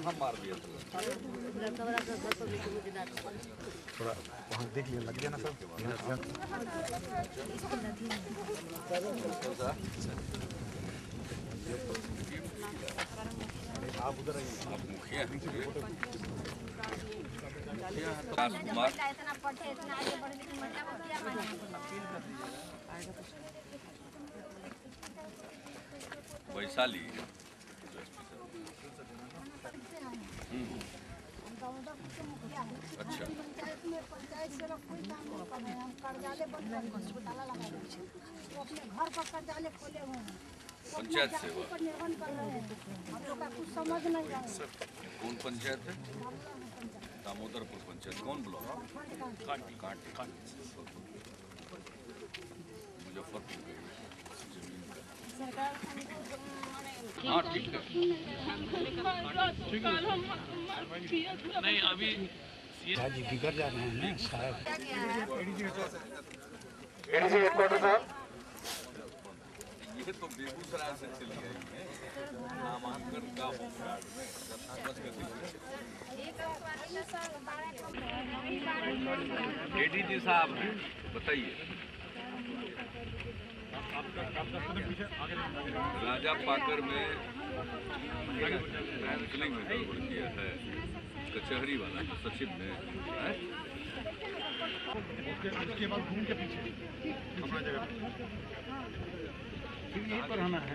हम मार दिया थोड़ा वहाँ देख लिया, लग गया ना सर। आप उधर आइए, आप मुखिया वैशाली। अच्छा, पंचायत से कोई काम नहीं कर रहे हैं, हम कार्यालय बंद कर ताला लगा दिए, वो अपने घर पर कार्यालय खोले हुए हैं, पंचायत सेवा पर निर्भर कर रहे हैं। हम लोग का कुछ समझ नहीं रहा है। कौन पंचायत है? दामोदरपुर पंचायत। कौन ब्लॉक? कांटी मुजफ्फरपुर। हाँ ठीक है। नहीं अभी जी बिगड़ जा रहे हैं ना साहब। ये तो बेगूसराय से चली आई है, नामांकन का एडीजी साहब हैं, बताइए। राजा पाकर में काउंसलिंग में गड़बड़ किया है, कचहरी वाला सचिव ने है? उसके बाद घूम के पीछे हमारा जगह फिर यहीं पर आना है।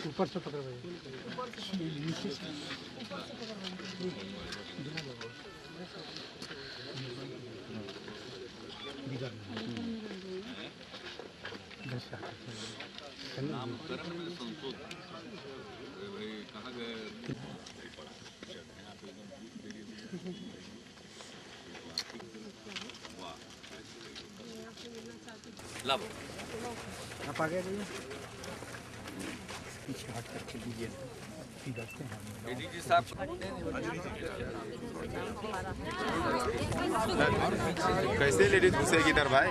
ऊपर से पकड़ रहे नामकरण में संशोधन कहाँ गए? लब आप आ गए पीछे हट करके दीजिए, बिगड़ते हैं। एडीजी साहब कैसे लेडीज घुसेगी इधर भाई?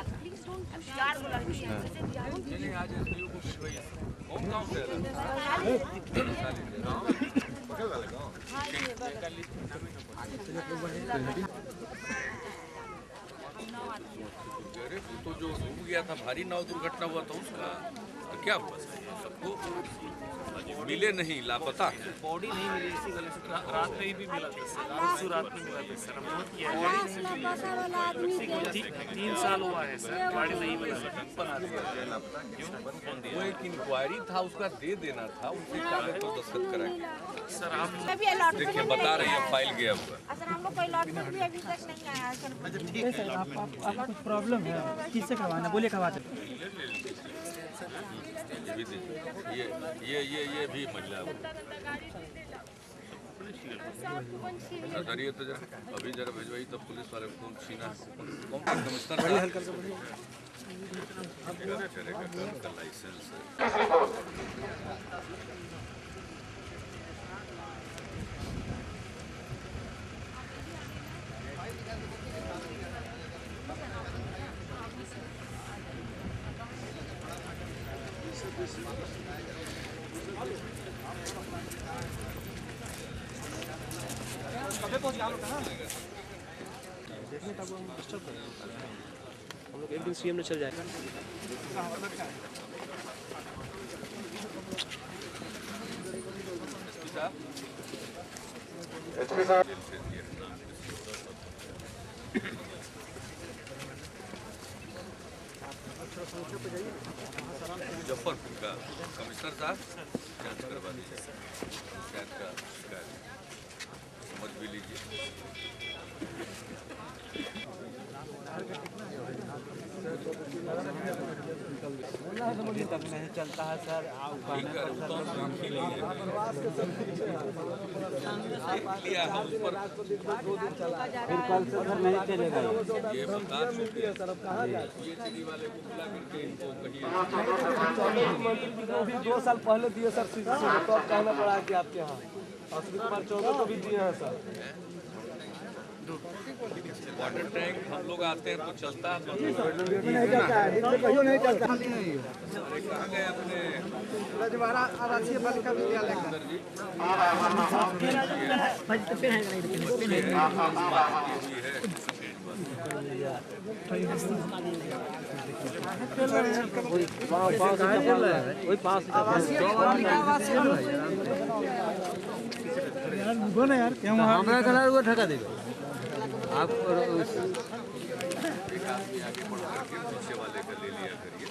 तो जो डूब गया था, भारी नाव दुर्घटना हुआ था उसका तो क्या हुआ सर? सबको मिले नहीं, लापता। बॉडी नहीं मिली इसी वजह से रात में ही भी मिला था सर, रात में मिला था सर। हम बहुत किया है, 3 साल हुआ है सर, गाड़ी नहीं मिला सर। वो एक इंक्वायरी था, उसका दे देना था, उनसे कागज पर दस्तखत कराएंगे सर। आप देखिए बता रही है फाइल गया हुआ। आपको कुछ प्रॉब्लम है, किससे करवाना बोलिए, करवा देते। ये भी महिला करिए तो जरा, अभी जरा भिजवाई तब पुलिस वाले फोन छीना है। कमिश्नर का लाइसेंस है। हम लोग एक दिन सीएम में चल जाएगा। मुजफ्फरपुर का कमिश्नर साहब जांच करवा दीजिए, शिकायत का शिकायत समझ भी लीजिए। अभी तक नहीं चलता है सर। ठीक है, वो तो हम देख ही लिए हैं। लिया है उस पर फिर कल से सर नहीं चलेगा ये बता चुके हैं PhD वाले को बुला करके इनको कहिए। अभी 2 साल पहले दिए सर, तो अब कहना पड़ा है कि आपके यहाँ अश्विनी कुमार चौबे को भी दिए हैं सर। वाटर टैंक हम लोग आते हैं तो चलता है, नहीं चलता है, कहियो नहीं चलता। अरे कहाँ गए अपने रजवाड़ा आवासीय बालिका विद्यालय का अंदर जी? यार क्या हमारा कलर वो ठका देगा आप। एक आदमी आगे बढ़ करके पीछे वाले का ले लिया करिए।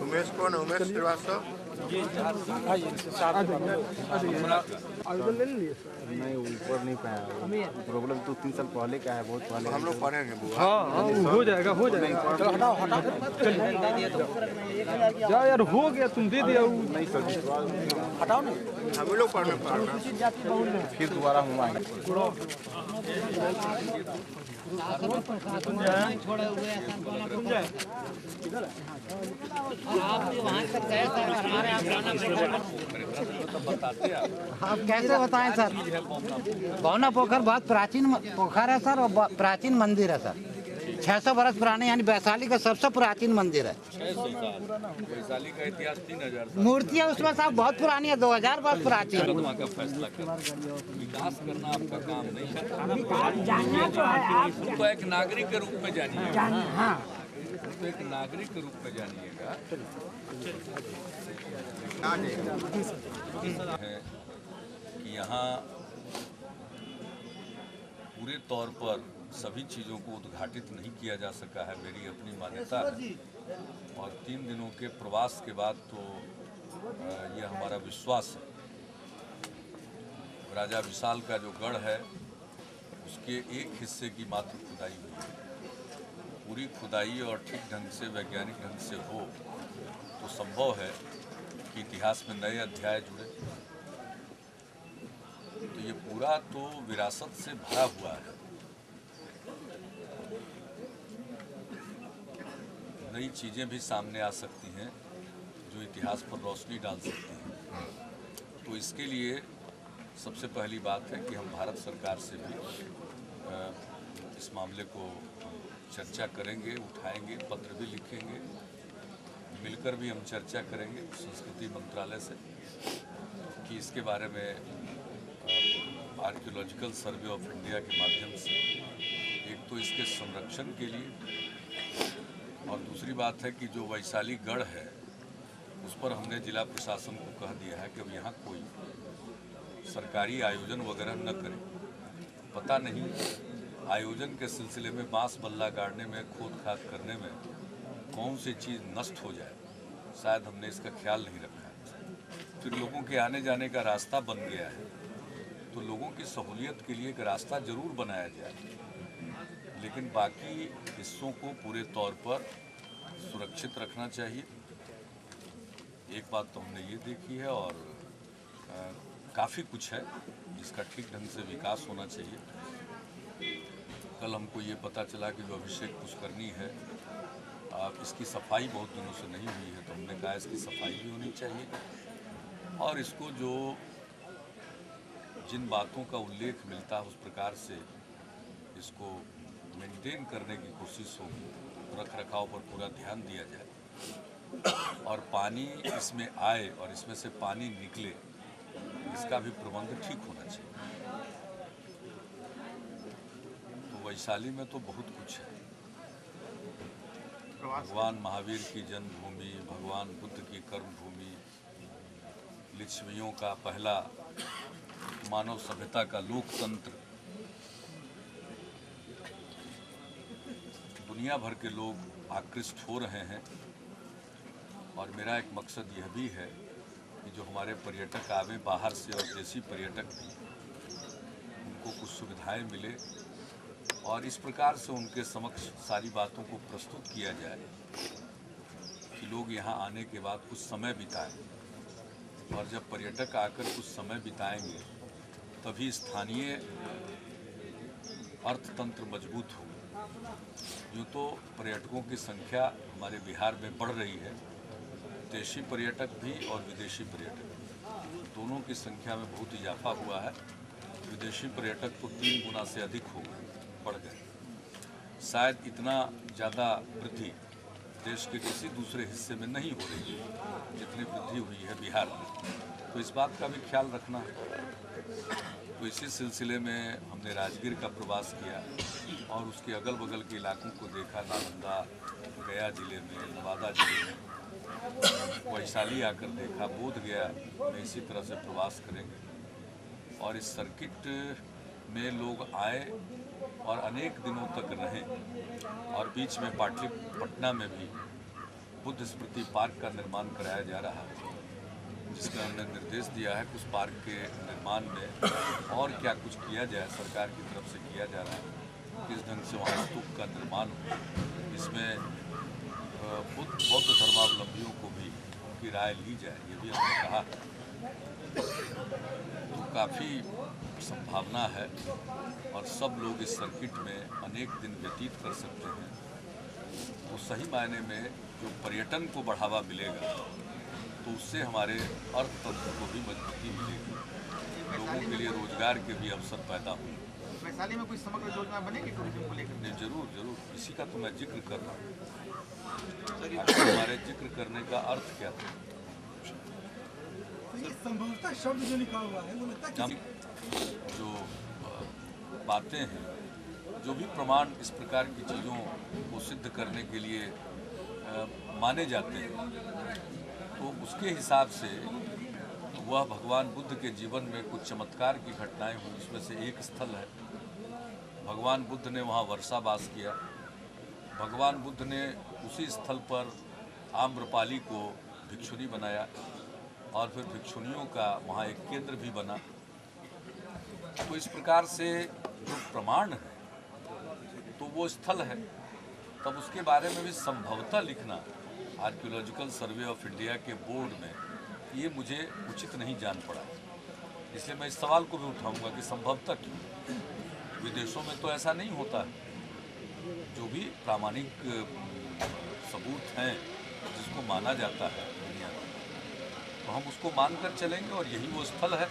उमेश कौन है? उमेश श्रीवास्तव। आवेदन ले लिए सर। नहीं ऊपर नहीं पाया, प्रॉब्लम तो 3 साल पहले का है, बहुत पहले। हम लोग पढ़ेंगे बुआ। हाँ हो जाएगा हो जाएगा। जाओ यार, हो गया, तुम दे दिया। नहीं सर, हटाओ ना, हम लोग पढ़ने पढ़ना फिर दोबारा हम आएंगे। छोड़े हुए आप वहाँ तक गए सर, हमारे आप आप कैसे बताएं सर? भावना पोखर बहुत प्राचीन पोखर है सर, और प्राचीन मंदिर है सर। 600 बरस पुराने, यानी वैशाली का सबसे प्राचीन मंदिर है। 600 साल वैशाली का इतिहास 3000 साल। मूर्तियाँ उसमें साहब बहुत पुरानी है, 2000 वर्ष प्राचीन। वहाँ का फैसला कर विकास करना आपका काम नहीं है। तो एक नागरिक के रूप में जानिए, तो एक नागरिक के रूप में जानिएगा है कि यहाँ पूरे तौर पर सभी चीज़ों को उद्घाटित नहीं किया जा सका है, मेरी अपनी मान्यता है। और 3 दिनों के प्रवास के बाद तो ये हमारा विश्वास है। राजा विशाल का जो गढ़ है उसके एक हिस्से की मात्र खुदाई हुई है। पूरी खुदाई और ठीक ढंग से, वैज्ञानिक ढंग से हो तो संभव है कि इतिहास में नए अध्याय जुड़े। तो ये पूरा तो विरासत से भरा हुआ है। नई चीज़ें भी सामने आ सकती हैं जो इतिहास पर रोशनी डाल सकती हैं। तो इसके लिए सबसे पहली बात है कि हम भारत सरकार से भी इस मामले को चर्चा करेंगे, उठाएंगे, पत्र भी लिखेंगे, मिलकर भी हम चर्चा करेंगे संस्कृति मंत्रालय से कि इसके बारे में आर्कियोलॉजिकल सर्वे ऑफ इंडिया के माध्यम से एक तो इसके संरक्षण के लिए, और दूसरी बात है कि जो वैशाली गढ़ है उस पर हमने जिला प्रशासन को कह दिया है कि अब यहाँ कोई सरकारी आयोजन वगैरह न करें। पता नहीं आयोजन के सिलसिले में बांस बल्ला गाड़ने में, खोद खाद करने में कौन सी चीज़ नष्ट हो जाए, शायद हमने इसका ख्याल नहीं रखा है। फिर लोगों के आने जाने का रास्ता बन गया है, तो लोगों की सहूलियत के लिए एक रास्ता ज़रूर बनाया जाए, लेकिन बाकी हिस्सों को पूरे तौर पर सुरक्षित रखना चाहिए। एक बात तो हमने ये देखी है, और काफ़ी कुछ है जिसका ठीक ढंग से विकास होना चाहिए। कल हमको ये पता चला कि जो अभिषेक पुष्करनी है इसकी सफाई बहुत दिनों से नहीं हुई है, तो हमने कहा इसकी सफाई भी होनी चाहिए, और इसको जो जिन बातों का उल्लेख मिलता है उस प्रकार से इसको मेंटेन करने की कोशिश होगी, रख रखाव पर पूरा ध्यान दिया जाए, और पानी इसमें आए और इसमें से पानी निकले इसका भी प्रबंध ठीक होना चाहिए। तो वैशाली में तो बहुत कुछ है। भगवान महावीर की जन्मभूमि, भगवान बुद्ध की कर्मभूमि, लिच्छवियों का पहला मानव सभ्यता का लोकतंत्र, दुनिया भर के लोग आकृष्ट हो रहे हैं, और मेरा एक मकसद यह भी है कि जो हमारे पर्यटक आवे बाहर से और देसी पर्यटक भी, उनको कुछ सुविधाएं मिले और इस प्रकार से उनके समक्ष सारी बातों को प्रस्तुत किया जाए कि लोग यहाँ आने के बाद कुछ समय बिताएं। और जब पर्यटक आकर कुछ समय बिताएंगे तभी स्थानीय अर्थतंत्र मजबूत होगा। यूँ तो पर्यटकों की संख्या हमारे बिहार में बढ़ रही है, देशी पर्यटक भी और विदेशी पर्यटक दोनों की संख्या में बहुत इजाफा हुआ है। विदेशी पर्यटक तो 3 गुना से अधिक हो गए, बढ़ गए। शायद इतना ज़्यादा वृद्धि देश के किसी दूसरे हिस्से में नहीं हो रही है जितनी वृद्धि हुई है बिहार में, तो इस बात का भी ख्याल रखना है। तो इसी सिलसिले में हमने राजगीर का प्रवास किया और उसके अगल बगल के इलाकों को देखा, नालंदा, गया जिले में, नवादा जिले में, वैशाली आकर देखा, बोध गया में इसी तरह से प्रवास करेंगे। और इस सर्किट में लोग आए और अनेक दिनों तक रहें और बीच में पटना में भी बुद्ध स्मृति पार्क का निर्माण कराया जा रहा है, जिसका हमने निर्देश दिया है कि उस पार्क के निर्माण में और क्या कुछ किया जाए, सरकार की तरफ से किया जा रहा है। किस ढंग से वहाँ स्तूप का निर्माण हो, इसमें बौद्ध धर्मावलंबियों को भी उनकी राय ली जाए, ये भी हमने कहा। तो काफ़ी संभावना है और सब लोग इस सर्किट में अनेक दिन व्यतीत कर सकते हैं। तो सही मायने में जो पर्यटन को बढ़ावा मिलेगा तो उससे हमारे अर्थतंत्र को भी मजबूती मिलेगी, लोगों के लिए रोजगार के भी अवसर पैदा होंगे। वैशाली में कोई समग्र योजना बनेगी टूरिज्म को लेकर? नहीं, जरूर, इसी का तो मैं जिक्र कर रहा हूँ। हमारे जिक्र करने का अर्थ क्या था? संभवतः शब्द जो लिखा हुआ है वो लगता है जो बातें हैं, जो भी प्रमाण इस प्रकार की चीज़ों को सिद्ध करने के लिए माने जाते हैं, तो उसके हिसाब से वह भगवान बुद्ध के जीवन में कुछ चमत्कार की घटनाएं हुई। उसमें से एक स्थल है, भगवान बुद्ध ने वहाँ वर्षावास किया। भगवान बुद्ध ने उसी स्थल पर आम्रपाली को भिक्षुनी बनाया और फिर भिक्षुनियों का वहाँ एक केंद्र भी बना। तो इस प्रकार से जो प्रमाण है तो वो स्थल है, तब उसके बारे में भी संभवतः लिखना आर्कियोलॉजिकल सर्वे ऑफ इंडिया के बोर्ड में ये मुझे उचित नहीं जान पड़ा। इसलिए मैं इस सवाल को भी उठाऊंगा कि संभवतः क्यों? विदेशों में तो ऐसा नहीं होता है। जो भी प्रामाणिक सबूत हैं जिसको माना जाता है दुनिया में, तो हम उसको मानकर चलेंगे और यही वो स्थल है,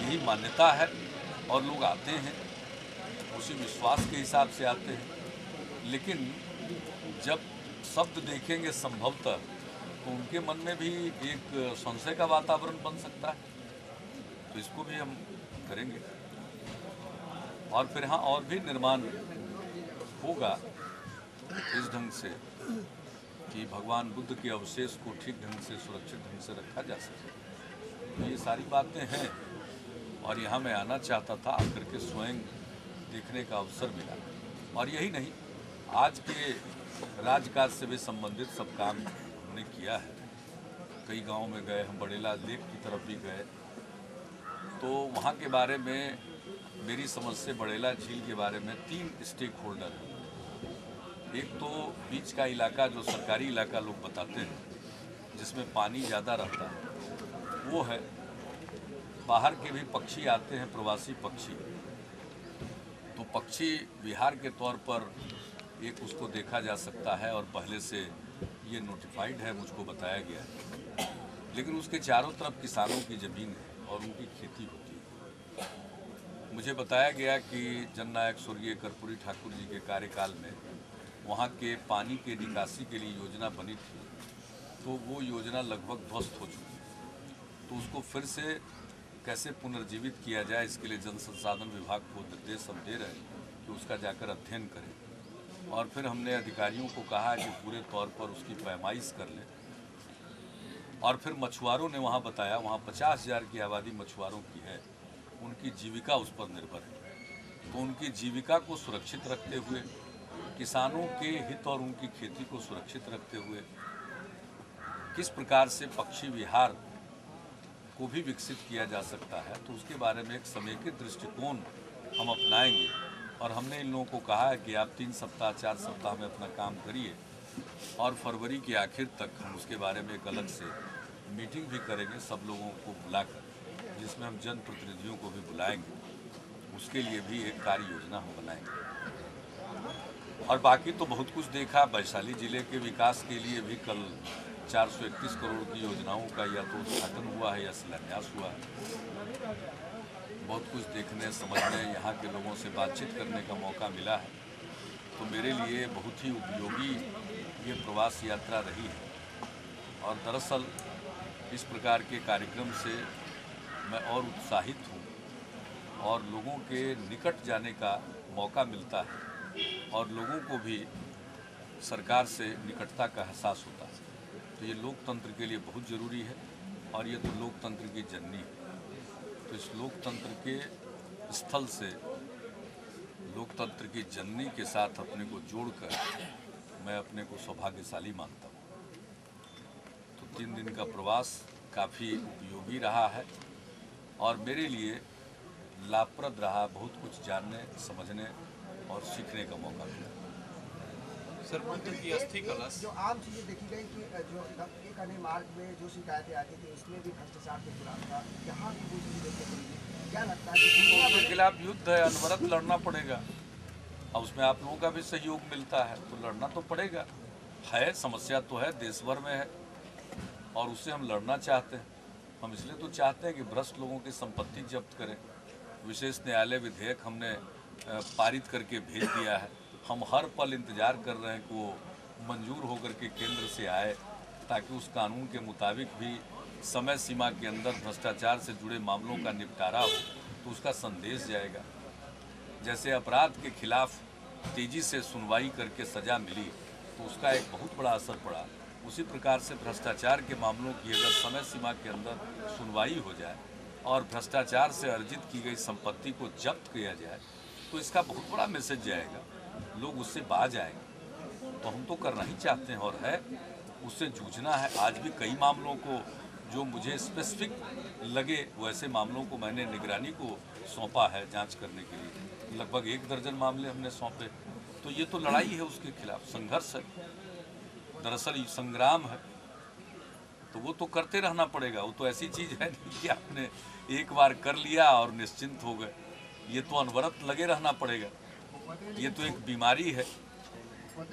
यही मान्यता है और लोग आते हैं उसी विश्वास के हिसाब से आते हैं। लेकिन जब शब्द देखेंगे संभवतः तो उनके मन में भी एक संशय का वातावरण बन सकता है, तो इसको भी हम करेंगे। और फिर हाँ, और भी निर्माण होगा इस ढंग से कि भगवान बुद्ध के अवशेष को ठीक ढंग से, सुरक्षित ढंग से रखा जा सके। तो ये सारी बातें हैं और यहाँ मैं आना चाहता था, आकर के स्वयं देखने का अवसर मिला। और यही नहीं, आज के राजकाज से भी संबंधित सब काम हमने किया है। कई गाँव में गए, हम बड़ेला लेक की तरफ भी गए, तो वहाँ के बारे में मेरी समझ से बड़ेला झील के बारे में 3 स्टेक होल्डर हैं। एक तो बीच का इलाका जो सरकारी इलाका लोग बताते हैं, जिसमें पानी ज़्यादा रहता है, वो है। बाहर के भी पक्षी आते हैं, प्रवासी पक्षी, तो पक्षी विहार के तौर पर एक उसको देखा जा सकता है और पहले से ये नोटिफाइड है, मुझको बताया गया है। लेकिन उसके चारों तरफ किसानों की ज़मीन है और उनकी खेती होती है। मुझे बताया गया कि जननायक स्वर्गीय कर्पूरी ठाकुर जी के कार्यकाल में वहाँ के पानी के निकासी के लिए योजना बनी थी, तो वो योजना लगभग ध्वस्त हो चुकी है। तो उसको फिर से कैसे पुनर्जीवित किया जाए, इसके लिए जल संसाधन विभाग को निर्देश हम दे रहे हैं कि उसका जाकर अध्ययन करें। और फिर हमने अधिकारियों को कहा कि पूरे तौर पर उसकी पैमाइश कर लें। और फिर मछुआरों ने वहाँ बताया, वहाँ 50,000 की आबादी मछुआरों की है, उनकी जीविका उस पर निर्भर है। तो उनकी जीविका को सुरक्षित रखते हुए किसानों के हित और उनकी खेती को सुरक्षित रखते हुए किस प्रकार से पक्षी विहार को भी विकसित किया जा सकता है, तो उसके बारे में एक समेकित दृष्टिकोण हम अपनाएंगे। और हमने इन लोगों को कहा है कि आप 3 सप्ताह 4 सप्ताह में अपना काम करिए और फरवरी के आखिर तक हम उसके बारे में एक अलग से मीटिंग भी करेंगे सब लोगों को बुलाकर, जिसमें हम जनप्रतिनिधियों को भी बुलाएंगे। उसके लिए भी एक कार्य योजना हम बनाएंगे। और बाकी तो बहुत कुछ देखा। वैशाली जिले के विकास के लिए भी कल 431 करोड़ की योजनाओं का या तो उद्घाटन हुआ है या शिलान्यास हुआ है। बहुत कुछ देखने समझने, यहाँ के लोगों से बातचीत करने का मौका मिला है। तो मेरे लिए बहुत ही उपयोगी ये प्रवास यात्रा रही है। और दरअसल इस प्रकार के कार्यक्रम से मैं और उत्साहित हूँ और लोगों के निकट जाने का मौका मिलता है और लोगों को भी सरकार से निकटता का एहसास होता है। तो ये लोकतंत्र के लिए बहुत ज़रूरी है और ये तो लोकतंत्र की जननी है। तो इस लोकतंत्र के स्थल से लोकतंत्र की जननी के साथ अपने को जोड़कर मैं अपने को सौभाग्यशाली मानता हूँ। तो 3 दिन का प्रवास काफ़ी उपयोगी रहा है और मेरे लिए लाभप्रद रहा। बहुत कुछ जानने, समझने और सीखने का मौका मिला। सरपंच की अस्थि कलश जो आम चीजें देखी गई कि जो एक अन्य मार्ग में जो शिकायतें आती थी उसमें भी भ्रष्टाचार के खिलाफ था, यहाँ भी वो चीजें देखने को मिली। क्या लगता है कि उनके खिलाफ युद्ध है, अनवरत लड़ना पड़ेगा और उसमें आप लोगों का भी सहयोग मिलता है तो लड़ना तो पड़ेगा। है समस्या तो है, देश भर में है और उससे हम लड़ना चाहते हैं। हम इसलिए तो चाहते हैं कि भ्रष्ट लोगों की संपत्ति जब्त करें। विशेष न्यायालय विधेयक हमने पारित करके भेज दिया है। हम हर पल इंतज़ार कर रहे हैं कि वो मंजूर होकर के केंद्र से आए ताकि उस कानून के मुताबिक भी समय सीमा के अंदर भ्रष्टाचार से जुड़े मामलों का निपटारा हो तो उसका संदेश जाएगा। जैसे अपराध के खिलाफ तेज़ी से सुनवाई करके सज़ा मिली तो उसका एक बहुत बड़ा असर पड़ा, उसी प्रकार से भ्रष्टाचार के मामलों की अगर समय सीमा के अंदर सुनवाई हो जाए और भ्रष्टाचार से अर्जित की गई संपत्ति को जब्त किया जाए तो इसका बहुत बड़ा मैसेज जाएगा, लोग उससे बाज आएंगे। तो हम तो करना ही चाहते हैं और है, उससे जूझना है। आज भी कई मामलों को जो मुझे स्पेसिफिक लगे वैसे मामलों को मैंने निगरानी को सौंपा है जांच करने के लिए। लगभग 1 दर्जन मामले हमने सौंपे। तो ये तो लड़ाई है, उसके खिलाफ संघर्ष है, दरअसल संग्राम है। तो वो तो करते रहना पड़ेगा। वो तो ऐसी चीज़ है नहीं कि आपने एक बार कर लिया और निश्चिंत हो गए। ये तो अनवरत लगे रहना पड़ेगा। ये तो एक बीमारी है,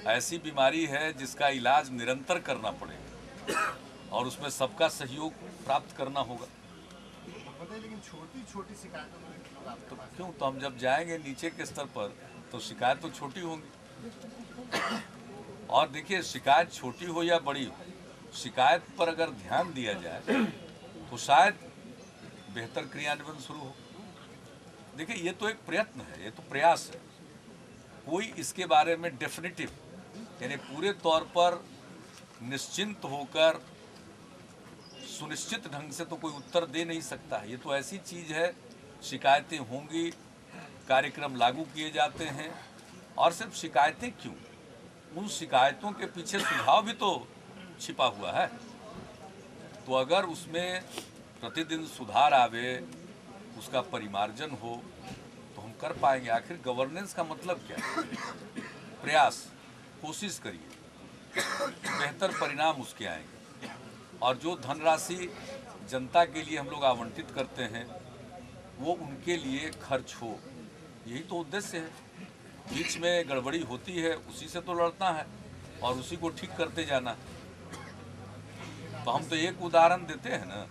ऐसी बीमारी है जिसका इलाज निरंतर करना पड़ेगा और उसमें सबका सहयोग प्राप्त करना होगा। लेकिन छोटी शिकायतों तो क्यों, तो हम जब जाएंगे नीचे के स्तर पर तो शिकायत तो छोटी होंगी। और देखिए, शिकायत छोटी हो या बड़ी हो, शिकायत पर अगर ध्यान दिया जाए तो शायद बेहतर क्रियान्वयन शुरू हो। देखिए, ये तो एक प्रयत्न है, ये तो प्रयास है। कोई इसके बारे में डेफिनेटिव यानी पूरे तौर पर निश्चिंत होकर सुनिश्चित ढंग से तो कोई उत्तर दे नहीं सकता है। ये तो ऐसी चीज़ है, शिकायतें होंगी, कार्यक्रम लागू किए जाते हैं। और सिर्फ शिकायतें क्यों, उन शिकायतों के पीछे सुझाव भी तो छिपा हुआ है। तो अगर उसमें प्रतिदिन सुधार आवे, उसका परिमार्जन हो तो हम कर पाएंगे। आखिर गवर्नेंस का मतलब क्या है? प्रयास, कोशिश करिए, बेहतर परिणाम उसके आएंगे। और जो धनराशि जनता के लिए हम लोग आवंटित करते हैं वो उनके लिए खर्च हो, यही तो उद्देश्य है। बीच में गड़बड़ी होती है, उसी से तो लड़ना है और उसी को ठीक करते जाना है। तो हम तो एक उदाहरण देते हैं ना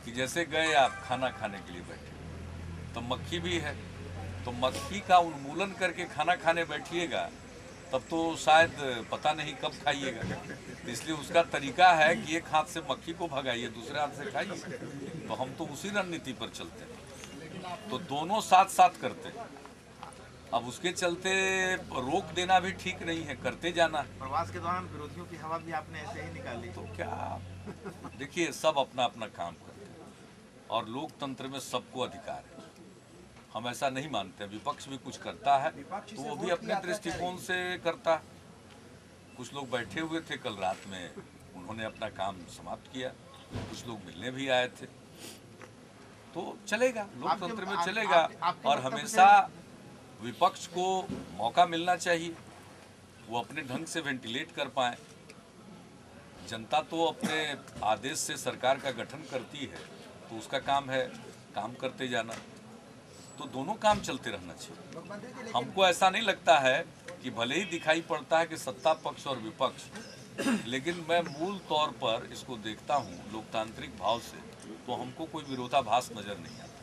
कि जैसे गए आप खाना खाने के लिए बैठे तो मक्खी भी है, तो मक्खी का उन्मूलन करके खाना खाने बैठिएगा तब तो शायद पता नहीं कब खाइएगा। तो इसलिए उसका तरीका है कि एक हाथ से मक्खी को भगाइए, दूसरे हाथ से खाइए। तो हम तो उसी रणनीति पर चलते हैं, तो दोनों साथ साथ करते हैं। अब उसके चलते रोक देना भी ठीक नहीं है, करते जाना। प्रवास के दौरान विरोधियों की हवा भी आपने ऐसे ही निकाली। तो क्या, देखिए, सब अपना अपना काम करते हैं और लोकतंत्र में सबको अधिकार है। हम ऐसा नहीं मानते। विपक्ष भी कुछ करता है तो वो भी अपने दृष्टिकोण से करता है। कुछ लोग बैठे हुए थे कल रात में, उन्होंने अपना काम समाप्त किया। कुछ लोग मिलने भी आए थे, तो चलेगा, लोकतंत्र में चलेगा। और हमेशा विपक्ष को मौका मिलना चाहिए, वो अपने ढंग से वेंटिलेट कर पाए। जनता तो अपने आदेश से सरकार का गठन करती है, तो उसका काम है काम करते जाना। तो दोनों काम चलते रहना चाहिए। हमको ऐसा नहीं लगता है कि भले ही दिखाई पड़ता है कि सत्ता पक्ष और विपक्ष, लेकिन मैं मूल तौर पर इसको देखता हूँ लोकतांत्रिक भाव से, तो हमको कोई विरोधाभास नजर नहीं आता।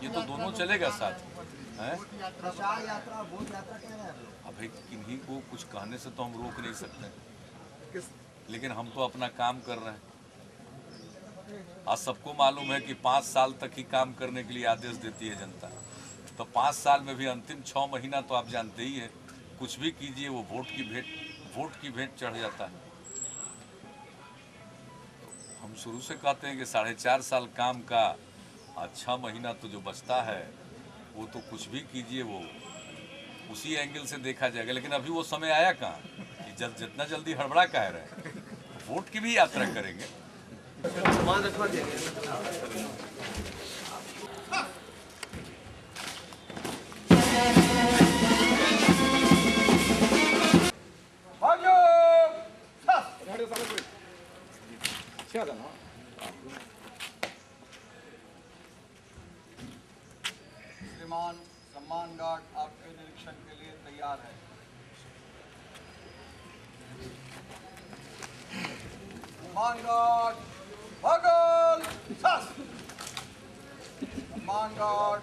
ये तो दोनों चलेगा साथ हैं। प्रचार यात्रा, वोट यात्रा कह रहे हैं आप लोग। अब किन्हीं को कुछ कहने से तो हम रोक नहीं सकते, लेकिन हम तो अपना काम कर रहे हैं। आज सबको मालूम है कि 5 साल तक ही काम करने के लिए आदेश देती है जनता, तो 5 साल में भी अंतिम 6 महीना तो आप जानते ही हैं, कुछ भी कीजिए वो वोट की भेंट चढ़ जाता है। हम शुरू से कहते हैं कि 4.5 साल काम का 6 महीना तो जो बचता है वो तो कुछ भी कीजिए वो उसी एंगल से देखा जाएगा। लेकिन अभी वो समय आया कहाँ कि जितना जल्दी हड़बड़ा कह रहे हैं, वोट की भी यात्रा करेंगे। सामान रखवा देंगे। श्रीमान सम्मान गार्ड आपके निरीक्षण के लिए तैयार है। सम्मान गार्ड भगल सम्मान गार्ड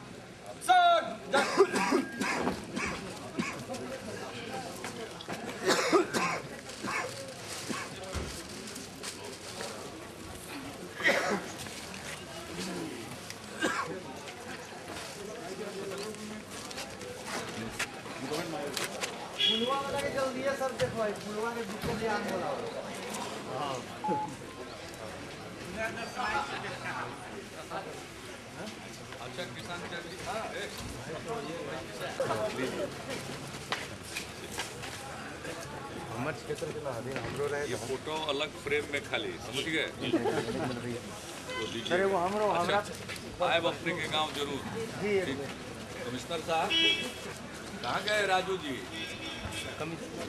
फुलवा वाला के जल्दी है सर, देखो फुलवा के बीच में आने वाला अच्छा किसान हमारे क्षेत्र के ना हमरो रहे ये फोटो अलग फ्रेम में खाली समझ गए। अरे वो हमरो हमरा आए अपने के गांव जरूर। ठीक। कमिश्नर साहब कहाँ गए राजू जी? कमिश्नर